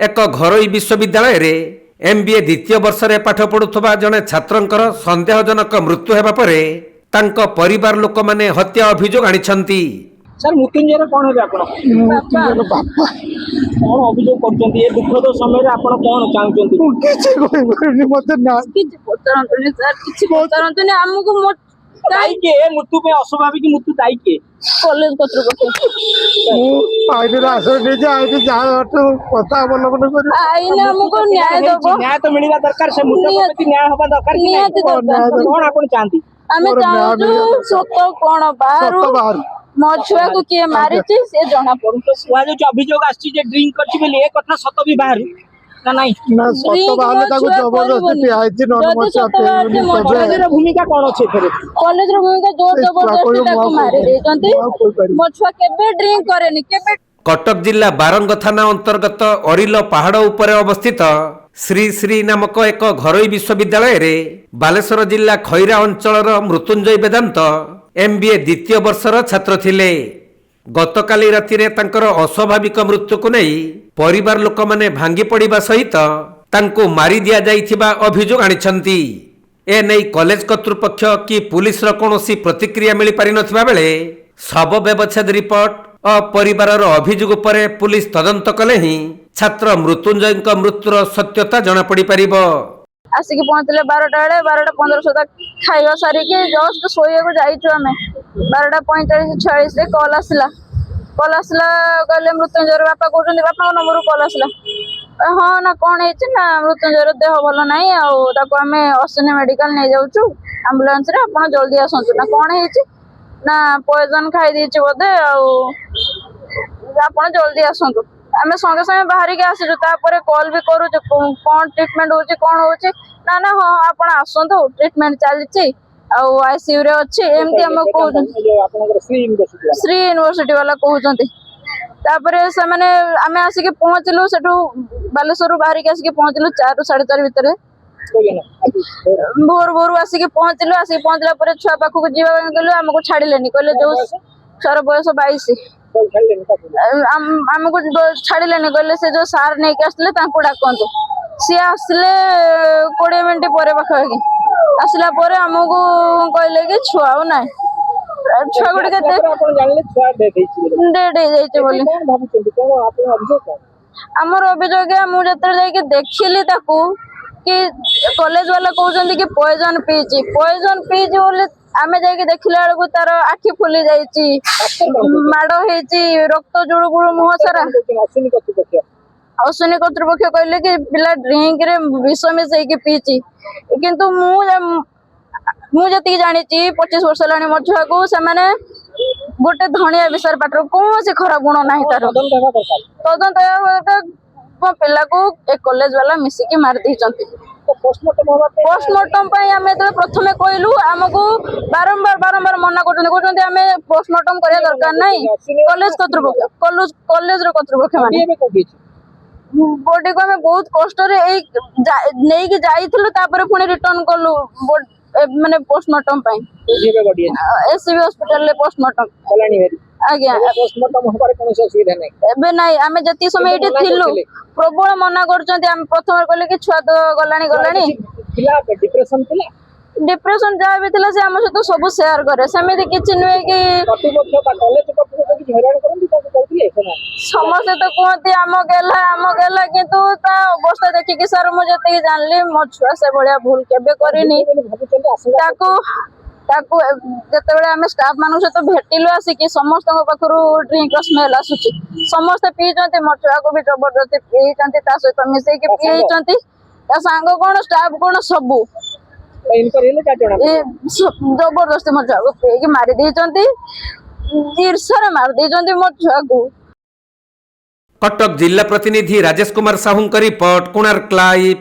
एक घरोई विश्वविद्यालय रे एमबीए द्वितीय वर्ष रे पाठ पढ़ुवा जड़े छात्रंकर संदेहजनक मृत्यु हेबा परे तांको परिवार लोक माने हत्या अभियोग आनिछंती। सर मृत्युंजय कौन है आपण मृत्युंजय बापा कौन अभियोग करछंती ए दुखद समय रे आपण कौन चाहउछंती किछि कहबनि मते ना किछि पचारंतुनी सर किछि पचारंतुनी हमको मो दाई के मृत्यु पे अस्वाभाविक मृत्यु दाई के कॉलेज कर्तृपक्ष आईने आसर दे जा आईने जा तो पता अवलंबन कर आईने हमको न्याय दबो न्याय तो मिलवा दरकार से मुद्दा प्रति न्याय होबा दरकार कि नियति दरकार कौन आपण चाहती हमें चाहू सत कोन बाहर सत बाहर मो छुआ को किए मारिछि से जणा पड़ू तो सुआ जो अभियोग आछि जे ड्रिंक करछि बोली ए कथा सत भी बाहर ना नहीं ना सत बाहर ताको जबरदस्ती पियाइछि नन मचा कॉलेज रे भूमिका कौन अछि फेरे कॉलेज रो भूमिका जोर जबरदस्ती ताको मारि देछंती मो छुआ केबे ड्रिंक करेनी केबे। कटक जिला बारंग थाना अंतर्गत अरिल पहाड़ उपरे अवस्थित श्री श्री नामक एक घरोई विश्वविद्यालय रे बालेश्वर जिला खैरा अंचल मृत्युंजय वेदांत एमबीए द्वितीय वर्षर छात्र थिले। गतकाली राति रे तांकर अस्वाभाविक मृत्यु को नहीं परिवार लोक माने भांगी पड़िबा सहित तांको मारी दिया जाइथिबा अभियोग आनिछंती। ए नै कॉलेज कर्तृपक्ष कि पुलिस रो कोनोसी प्रतिक्रिया मिली पारि नथिबा बेले शव व्यवच्छेद रिपोर्ट और परिवार अभियोग पर पुलिस तदंत कले ही छात्र मृत्युंजय मृत्युर सत्यता जना पड़ी पारिबो। आसिक पहुंचले 12टा बेले 12:15 सुधा खाइबा सारिके जस्ट सोये को जाइछु हमें 12:45-46 रे कॉल आसला गले मृत्युंजय बापा कहउछन बापा नंबर कॉल आसला हां ना कोन हेछि ना मृत्युंजय देह भलो नाही आ ताको हमें अश्विनी मेडिकल नै जाउछु एम्बुलेंस रे आपण जल्दी आसंतु ना कोन हेछि ना पॉइजन खाई देछि बोधे आपण जल्दी आसंतु आमे संगे संगे बाहर के आसिजु तापरे कॉल भी करू कोन ट्रीटमेंट होछि कोन होछि ना ना हां आपण आसंतु ट्रीटमेंट चलिछि आ आईसीयू रे अछि एमती हम कहू श्री यूनिवर्सिटी वाला कहउछंती तापरे से माने आमे आसिके पहुंचलु सेठू बालेश्वर बाहर के आसिके पहुंचलु 4 ରୁ 4:30 भितर भोर आसिके पहुंचला पर छुआ पाखु जीवा गेलु हमको छाडिलेनी कहले जो छर बयस 22 हमको छाडिलेनी कहले से जो सार नै के आसले तांको डाकंतु सी आसले 20 मिनिट पर पाखा आसला पर हमको कहले कि छुआ ना छुआ गुडी के आपण जानले छुआ डेड जाइचे बोली हमर अभियोग मु जतर जाई के देखिली ताकू कि कॉलेज वाला कहउछन कि पॉइजन पीची बोले आमे जाई के देखिला बेलू तार आखि फुली जाइची माडो हेची रक्त जुड़ू गुड़ू मुह सारा अश्विनी कर्तृपक्ष कहले कि पिला ड्रिंक रे विष मिसई के पीची किंतु मु जति जानी 25 वर्ष लानी मो छुआ को से माने गोटे धनिया विषय पाटर कौन से खराब गुण ना तार तदंत पिला को एक कॉलेज वाला मिसिकी मार दी पोस्टमार्टम प्रथम कहलु आमको बारंबार मना कर पोस्टमार्टम करिया दरकार नहीं कॉलेज कर्तृपक्ष कॉलेज कर्तृपक्ष माने बॉडी को हमें बहुत कष्ट रे नहीं कि जाइथिलु तापर पुनी रिटर्न कलु माने पोस्टमार्टम एससीबी हॉस्पिटल ले पोस्टमार्टम कलानी हेरी आज्ञा पोस्टमार्टम होबार कोनो असुविधा नै एबे नाही आमे जति समय एठी थिलु प्रबल मना करचंती हम प्रथम कहले कि छुआ तो गलानी पिला डिप्रेशन जा भी थिला से हम से तो सब शेयर करे समिति किछि नय कि प्रतिपक्ष का कॉलेज प्रतिपक्ष कि हैरान करंती ताको कहतिले समस्त तो कहती आम गेला किंतु ता अवस्था देखि कि सर मु जति जानली मो छुआ से बढिया भूल केबे करिनी ताको जतबेले आमे स्टाफ मानु से तो भेटिलु आसी कि समस्त पाखरु ड्रिंक स्मेल आसुची समस्त पीचंती मो छुआ को भी जबरदस्ती पीचंती ता सहित मिसई के पीचंती ता सांग कोन स्टाफ कोन सबु जबरदस्ती मो छुआ को पीके मारी देचंती ईर्षा मार देचंती मो छुआ को। कटक जिला प्रतिनिधि राजेश कुमार साहू रिपोर्ट कोणार्क लाइव।